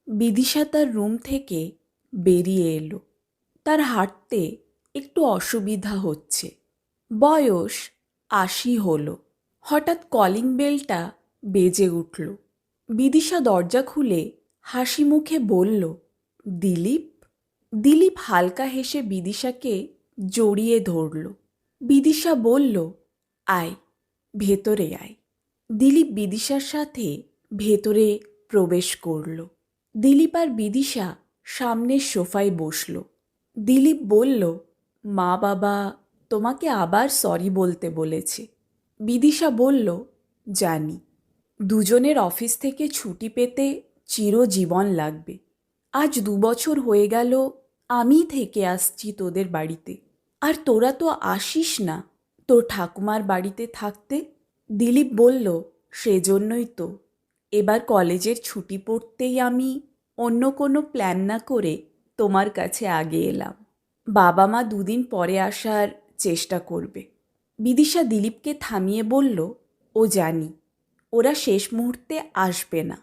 বিদিশা তার রুম থেকে বেরিয়ে এলো। তার হাঁটতে একটু অসুবিধা হচ্ছে। বয়স ৮০ হলো। হঠাৎ কলিং বেলটা বেজে উঠল। বিদিশা দরজা খুলে হাসি মুখে বলল, দিলীপ। দিলীপ হালকা হেসে বিদিশাকে জড়িয়ে ধরল। বিদিশা বলল, আয়, ভেতরে আয়। দিলীপ বিদিশার সাথে ভেতরে প্রবেশ করল। দিলীপ আর বিদিশা সামনের সোফায় বসল। দিলীপ বলল, মা বাবা তোমাকে আবার সরি বলতে বলেছে। বিদিশা বলল, জানি। দুজনের অফিস থেকে ছুটি পেতে চিরজীবন লাগবে। আজ ২ বছর হয়ে গেল আমি থেকে আসছি তোদের বাড়িতে, আর তোরা তো আসিস না তোর ঠাকুমার বাড়িতে থাকতে। দিলীপ বলল, সেজন্যই তো এবার কলেজের ছুটি পড়তেই আমি অন্য কোনো প্ল্যান না করে তোমার কাছে আগে এলাম। বাবা মা ২ দিন পরে আসার চেষ্টা করবে। বিদিশা দিলীপকে থামিয়ে বলল, ও জানি, ওরা শেষ মুহূর্তে আসবে না।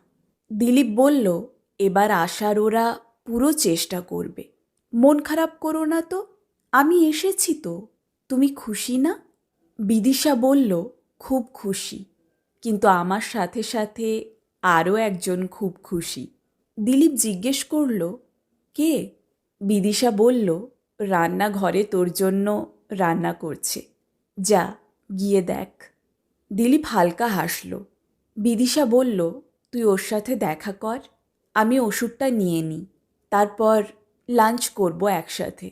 দিলীপ বলল, এবার আসার ওরা পুরো চেষ্টা করবে। মন খারাপ করো না তো, আমি এসেছি তো। তুমি খুশি না? বিদিশা বলল, খুব খুশি, কিন্তু আমার সাথে সাথে আরও একজন খুব খুশি। দিলীপ জিজ্ঞেস করল, কে? বিদিশা বলল, রান্নাঘরে তোর জন্য রান্না করছে, যা গিয়ে দেখ। দিলীপ হালকা হাসল। বিদিশা বলল, তুই ওর সাথে দেখা কর, আমি ওষুধটা নিয়ে নিই, তারপর লাঞ্চ করব একসাথে।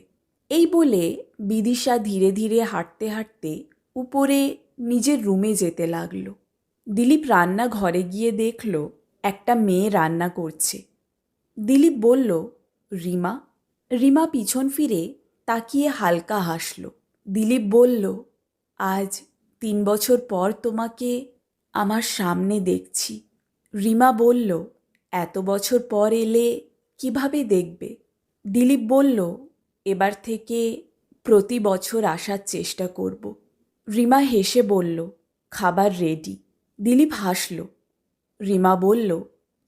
এই বলে বিদিশা ধীরে ধীরে হাঁটতে হাঁটতে উপরে নিজের রুমে যেতে লাগল। দিলীপ রান্নাঘরে গিয়ে দেখল একটা মেয়ে রান্না করছে। দিলীপ বলল, রিমা। রিমা পিছন ফিরে তাকিয়ে হালকা হাসল। দিলীপ বলল, আজ ৩ বছর পর তোমাকে আমার সামনে দেখছি। রিমা বলল, এত বছর পর এলে কিভাবে দেখবে? দিলীপ বলল, এবার থেকে প্রতি বছর আসার চেষ্টা করব। রিমা হেসে বলল, খাবার রেডি। দিলীপ হাসল। রিমা বলল,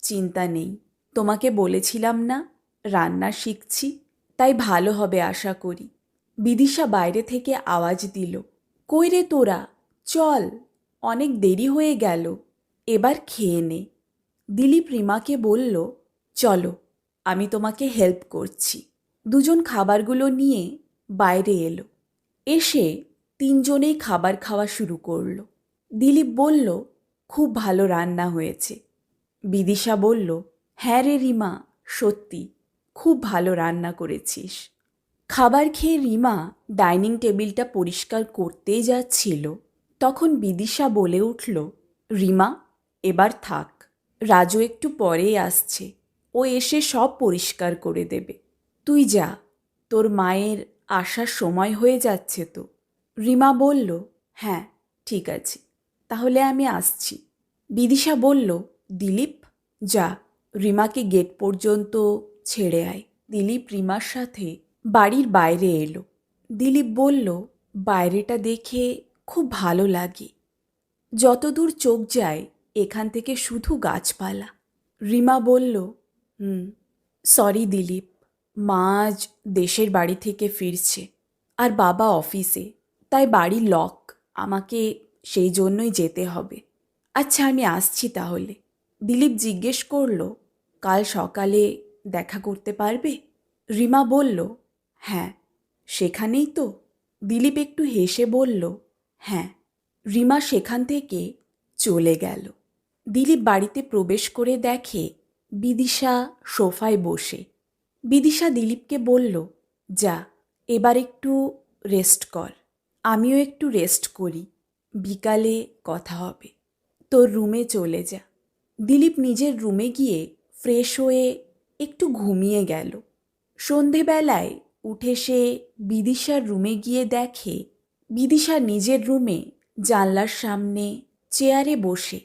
চিন্তা নেই, তোমাকে বলেছিলাম না রান্না শিখছি, তাই ভালো হবে আশা করি। বিদিশা বাইরে থেকে আওয়াজ দিল, কই রে তোরা, চল, অনেক দেরি হয়ে গেল, এবার খেয়ে নে। দিলীপ রিমাকে বলল, চলো, আমি তোমাকে হেল্প করছি। দুজন খাবারগুলো নিয়ে বাইরে এলো। এসে ৩জনেই খাবার খাওয়া শুরু করল। দিলীপ বলল, খুব ভালো রান্না হয়েছে। বিদিশা বলল, হ্যাঁ রে রিমা, সত্যি খুব ভালো রান্না করেছিস। খাবার খেয়ে রিমা ডাইনিং টেবিলটা পরিষ্কার করতেই যাচ্ছিল, তখন বিদিশা বলে উঠল, রিমা, এবার থাক, রাজু একটু পরেই আসছে, ও এসে সব পরিষ্কার করে দেবে। তুই যা, তোর মায়ের আসার সময় হয়ে যাচ্ছে তো। রিমা বলল, হ্যাঁ ঠিক আছে, তাহলে আমি আসছি। বিদিশা বলল, দিলীপ, যা, রিমাকে গেট পর্যন্ত ছেড়ে আয়। দিলীপ রিমার সাথে বাড়ির বাইরে এলো। দিলীপ বলল, বাইরেটা দেখে খুব ভালো লাগে, যতদূর চোখ যায় এখান থেকে শুধু গাছপালা। রিমা বলল, সরি দিলীপ, মা আজ দেশের বাড়ি থেকে ফিরছে আর বাবা অফিসে, তাই বাড়ি লক, আমাকে সেই জন্যই যেতে হবে। আচ্ছা, আমি আসছি তাহলে। দিলীপ জিজ্ঞেস করল, কাল সকালে দেখা করতে পারবে? রিমা বলল, হ্যাঁ, সেখানেই তো। দিলীপ একটু হেসে বলল, হ্যাঁ। রিমা সেখান থেকে চলে গেল। দিলীপ বাড়িতে প্রবেশ করে দেখে বিদিশা সোফায় বসে। বিদিশা দিলীপকে বলল, যা, এবার একটু রেস্ট কর, আমিও একটু রেস্ট করি, বিকালে কথা হবে, তোর রুমে চলে যা। দিলীপ নিজের রুমে গিয়ে ফ্রেশ হয়ে একটু ঘুমিয়ে গেল। সন্ধেবেলায় উঠে সে বিদিশার রুমে গিয়ে দেখে বিদিশা নিজের রুমে জানলার সামনে চেয়ারে বসে,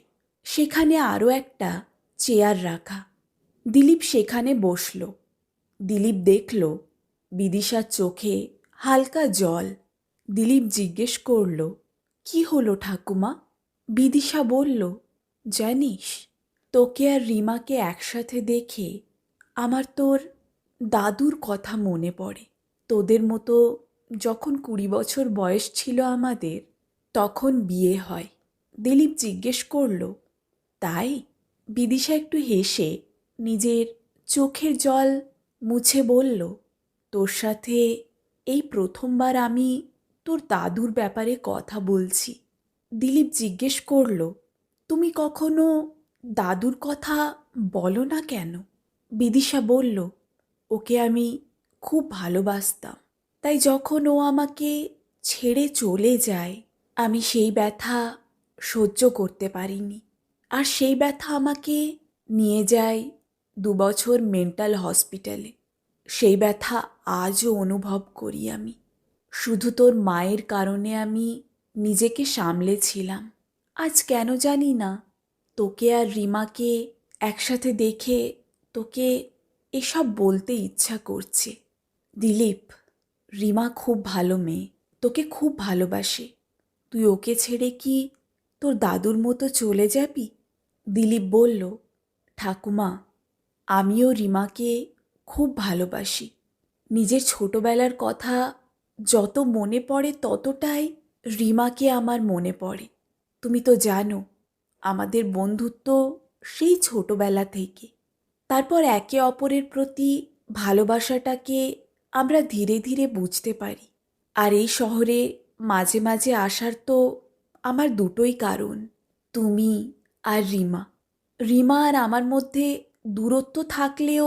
সেখানে আরও একটা চেয়ার রাখা। দিলীপ সেখানে বসল। দিলীপ দেখল বিদিশার চোখে হালকা জল। দিলীপ জিজ্ঞেস করল, কি হলো ঠাকুমা? বিদিশা বলল, জানিস, তোকে আর রিমাকে একসাথে দেখে আমার তোর দাদুর কথা মনে পড়ে। তোদের মতো যখন 20 বছর বয়স ছিল আমাদের, তখন বিয়ে হয়। দিলীপ জিজ্ঞেস করল, তাই? বিদিশা একটু হেসে নিজের চোখের জল মুছে বলল, তোর সাথে এই প্রথমবার আমি তোর দাদুর ব্যাপারে কথা বলছি। দিলীপ জিজ্ঞেস করল, তুমি কখনো দাদুর কথা বলো না কেন? বিদিশা বলল, ওকে আমি খুব ভালোবাসতাম, তাই যখন ও আমাকে ছেড়ে চলে যায় আমি সেই ব্যথা সহ্য করতে পারিনি। আর সেই ব্যথা আমাকে নিয়ে যায় 2 বছর মেন্টাল হসপিটালে। সেই ব্যথা আজও অনুভব করি আমি। শুধু তোর মায়ের কারণে আমি নিজেকে সামলেছিলাম। আজ কেন জানি না তোকে আর রিমাকে একসাথে দেখে তোকে এসব বলতে ইচ্ছা করছে। দিলীপ, রিমা খুব ভালো মেয়ে, তোকে খুব ভালোবাসে। তুই ওকে ছেড়ে কি তোর দাদুর মতো চলে যাবি? দিলীপ বলল, ঠাকুমা, আমিও রিমাকে খুব ভালোবাসি। নিজের ছোটবেলার কথা যত মনে পড়ে ততটাই রিমাকে আমার মনে পড়ে। তুমি তো জানো আমাদের বন্ধুত্ব সেই ছোটবেলা থেকে। তারপর একে অপরের প্রতি ভালোবাসাটাকে আমরা ধীরে ধীরে বুঝতে পারি। আর এই শহরে মাঝে মাঝে আসার তো আমার দুটোই কারণ, তুমি আর রিমা। রিমা আর আমার মধ্যে দূরত্ব থাকলেও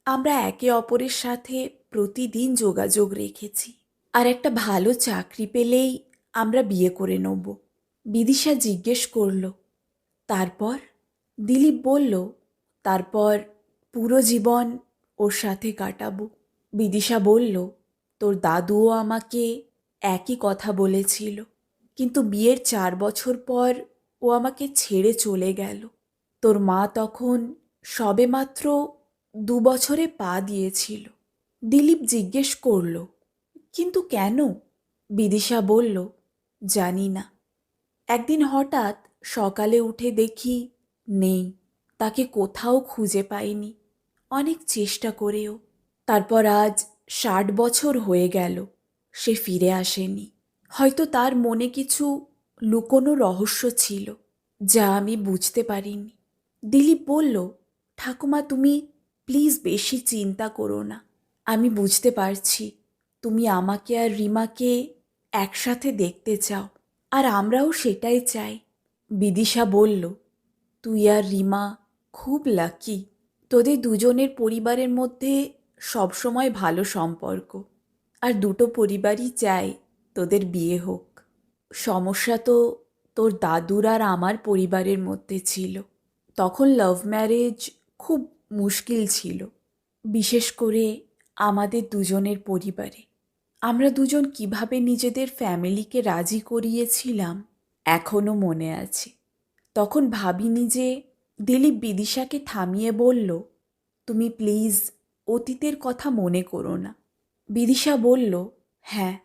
আমরা একে অপরের সাথে প্রতিদিন যোগাযোগ রেখেছি। আর একটা ভালো চাকরি পেলেই আমরা বিয়ে করে নেব। বিদিশা জিজ্ঞেস করল, তারপর? দিলীপ বলল, তারপর পুরো জীবন ওর সাথে কাটাবো। বিদিশা বলল, তোর দাদুও আমাকে একই কথা বলেছিল, কিন্তু বিয়ের 4 বছর পর ও আমাকে ছেড়ে চলে গেল। তোর মা তখন সবেমাত্র 2 বছরে পা দিয়েছিল। দিলীপ জিজ্ঞেস করল, কিন্তু কেন? বিদিশা বলল, জানি না। একদিন হঠাৎ সকালে উঠে দেখি নেই, তাকে কোথাও খুঁজে পাইনি, অনেক চেষ্টা করেও। তারপর আজ 60 বছর হয়ে গেল, সে ফিরে আসেনি। হয়তো তার মনে কিছু লুকোনো রহস্য ছিল যা আমি বুঝতে পারিনি। দিলীপ বলল, ঠাকুমা, তুমি প্লিজ বেশি চিন্তা করো না। আমি বুঝতে পারছি তুমি আমাকে আর রিমাকে একসাথে দেখতে চাও, আর আমরাও সেটাই চাই। বিদিশা বলল, তুই আর রিমা খুব লাকি। তোদের দুজনের পরিবারের মধ্যে সবসময় ভালো সম্পর্ক, আর দুটো পরিবারই চায় তোদের বিয়ে হোক। সমস্যা তো তোর দাদুর আর আমার পরিবারের মধ্যে ছিল। তখন লাভ ম্যারেজ খুব মুশকিল ছিল, বিশেষ করে আমাদের দুজনের পরিবারে। আমরা দুজন কিভাবে নিজেদের ফ্যামিলিকে রাজি করিয়েছিলাম এখনও মনে আছে। তখন ভাবিনি যে দিলীপ বিদিশাকে থামিয়ে বলল, তুমি প্লিজ অতীতের কথা মনে করো না। বিদিশা বলল, হ্যাঁ,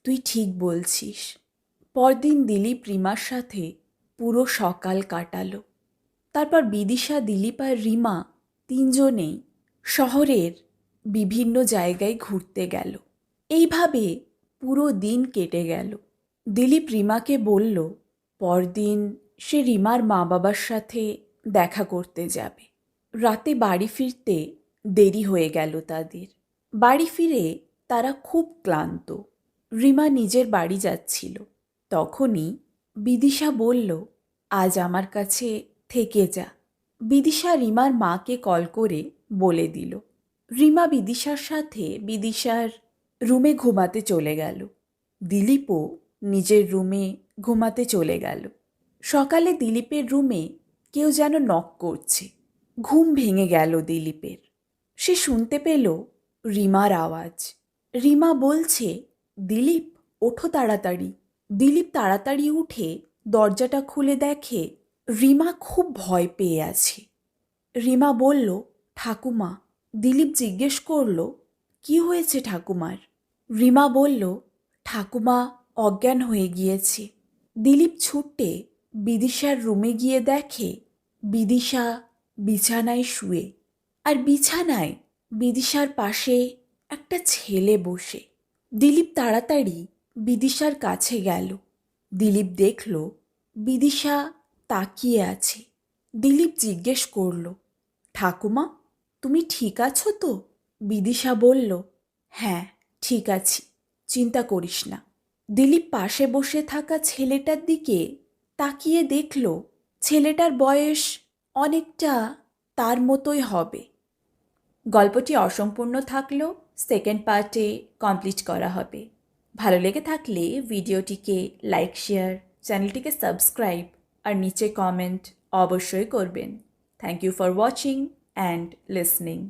তুই ঠিক বলছিস। পরদিন দিলীপ রিমার সাথে পুরো সকাল কাটালো। তারপর বিদিশা, দিলীপ আর রিমা তিনজনেই শহরের বিভিন্ন জায়গায় ঘুরতে গেল। এইভাবে পুরো দিন কেটে গেল। দিলীপ রিমাকে বলল পরদিন সে রিমার মা বাবার সাথে দেখা করতে যাবে। রাতে বাড়ি ফিরতে দেরি হয়ে গেল তাদের। বাড়ি ফিরে তারা খুব ক্লান্ত। রিমা নিজের বাড়ি যাচ্ছিল। তখনই বিদিশা বলল, আজ আমার কাছে থেকে যা। বিদিশা রিমার মাকে কল করে বলে দিল। রিমা বিদিশার সাথে বিদিশার রুমে ঘুমাতে চলে গেল। দিলীপও নিজের রুমে ঘুমাতে চলে গেল। সকালে দিলীপের রুমে কেউ যেন নক করছে। ঘুম ভেঙে গেল দিলীপের। সে শুনতে পেল রিমার আওয়াজ। রিমা বলছে, দিলীপ, ওঠো তাড়াতাড়ি। দিলীপ তাড়াতাড়ি উঠে দরজাটা খুলে দেখে রিমা খুব ভয় পেয়ে আছে। রিমা বলল, ঠাকুমা। দিলীপ জিজ্ঞেস করল, কি হয়েছে ঠাকুমার? রিমা বলল, ঠাকুমা অজ্ঞান হয়ে গিয়েছে। দিলীপ ছুটে বিদিশার রুমে গিয়ে দেখে বিদিশা বিছানায় শুয়ে। আর বিছানায় বিদিশার পাশে একটা ছেলে বসে। দিলীপ তাড়াতাড়ি বিদিশার কাছে গেল। দিলীপ দেখল বিদিশা তাকিয়ে আছে। দিলীপ জিজ্ঞেস করল, ঠাকুমা, তুমি ঠিক আছো তো? বিদিশা বলল, হ্যাঁ, ঠিক আছি, চিন্তা করিস না। দিলীপ পাশে বসে থাকা ছেলেটার দিকে তাকিয়ে দেখল ছেলেটার বয়স অনেকটা তার মতোই হবে। গল্পটি অসম্পূর্ণ থাকলেও সেকেন্ড পার্টে কমপ্লিট করা হবে। ভালো লেগে থাকলে ভিডিওটিকে লাইক, শেয়ার, চ্যানেলটিকে সাবস্ক্রাইব আর নিচে কমেন্ট অবশ্যই করবেন। Thank you for watching and listening.